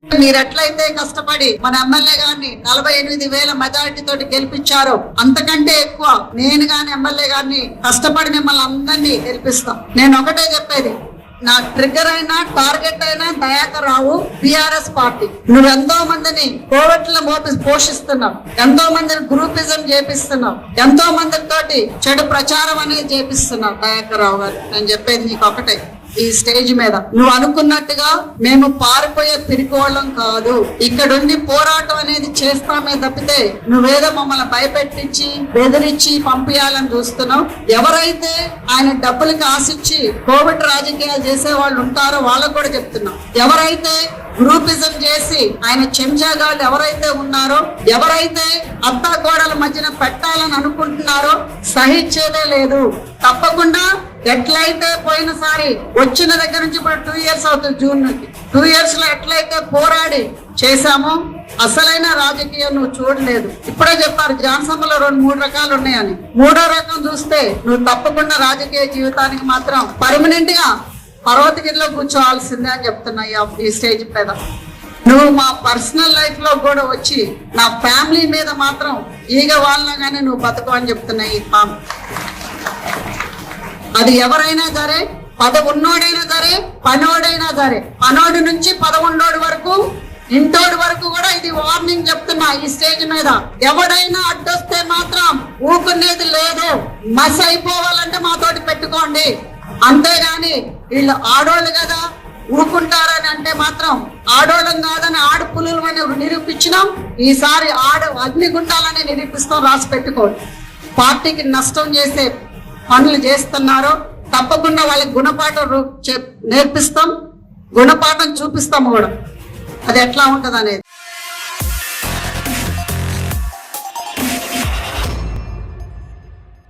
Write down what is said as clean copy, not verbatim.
మీరు ఎట్లయితే కష్టపడి మన ఎమ్మెల్యే గారిని 48,000 మెజారిటీ తోటి గెలిపించారో అంతకంటే ఎక్కువ నేను గాని ఎమ్మెల్యే గారిని కష్టపడి మిమ్మల్ని అందరినీ గెలిపిస్తాం. నేను ఒకటే చెప్పేది, నా ట్రిగ్గర్ అయినా టార్గెట్ అయినా దయాకర్ రావు, బిఆర్ఎస్ పార్టీ. నువ్వు ఎంతో మందిని కోవిడ్లో పోషిస్తున్నావు, ఎంతో మందిని గ్రూపిజం చేపిస్తున్నావు, ఎంతో మందితోటి చెడు ప్రచారం అనేది చేపిస్తున్నావు. దయాకర్ రావు గారు, నేను చెప్పేది నీకు ఒకటే, ఈ స్టేజ్ మీద నువ్వు అనుకున్నట్టుగా మేము పారిపోయే తిరిగోళ్ళం కాదు. ఇక్కడుండి పోరాటం అనేది చేస్తామే తప్పితే నువ్వేదో మమ్మల్ని భయపెట్టించి బెదిరించి పంపించాలని చూస్తున్నావు. ఎవరైతే ఆయన డబ్బులకి ఆశించి కోవిడ్ రాజకీయాలు చేసే వాళ్ళు ఉంటారో వాళ్ళకు కూడా చెప్తున్నాం, ఎవరైతే గ్రూపిజం చేసి ఆయన చెంచాగాళ్ళు ఎవరైతే ఉన్నారో, ఎవరైతే అత్తాకోడల మధ్యన పెట్టాలని అనుకుంటున్నారో సహించేదే లేదు. తప్పకుండా ఎట్లయితే పోయినసారి వచ్చిన దగ్గర నుంచి ఇప్పుడు 2 years అవుతుంది, జూన్ నుంచి 2 years లో ఎట్లయితే పోరాడి చేశామో అసలైన రాజకీయం నువ్వు చూడలేదు. ఇప్పుడే చెప్పారు జాన్సన్లో 2-3 రకాలు ఉన్నాయని. 3వ రకం చూస్తే నువ్వు తప్పకుండా రాజకీయ జీవితానికి మాత్రం పర్మనెంట్ గా పర్వతగిరిలో కూర్చోవాల్సిందే అని చెప్తున్నా ఈ స్టేజ్ మీద. నువ్వు మా పర్సనల్ లైఫ్ లో కూడా వచ్చి నా ఫ్యామిలీ మీద మాత్రం ఈగ వాళ్ళగానే నువ్వు బతుకు అని చెప్తున్నా. ఈ పాము అది ఎవరైనా సరే, ఉన్నోడైనా సరే, పనోడైనా సరే, పనోడి నుంచి 11 వరకు, ఇంటోడి వరకు కూడా ఇది వార్నింగ్ చెప్తున్నా. ఈ స్టేజ్ మీద ఎవడైనా అడ్డొస్తే మాత్రం ఊకునేది లేదు. మస్ అయిపోవాలంటే మాతోటి పెట్టుకోండి, అంతేగాని వీళ్ళు ఆడోళ్ళు కదా ఊరుకుంటారని అంటే మాత్రం ఆడోళ్ళం కాదని ఆడపులులు అని నిరూపించినాం. ఈసారి అగ్నిగుండాలని నిరూపిస్తాం. రాసి పెట్టుకోండి. పార్టీకి నష్టం చేసే పనులు చేస్తున్నారో తప్పకుండా వాళ్ళకి గుణపాఠం నేర్పిస్తాం, గుణపాఠం చూపిస్తాం కూడా, అది ఎట్లా ఉంటది అనేది.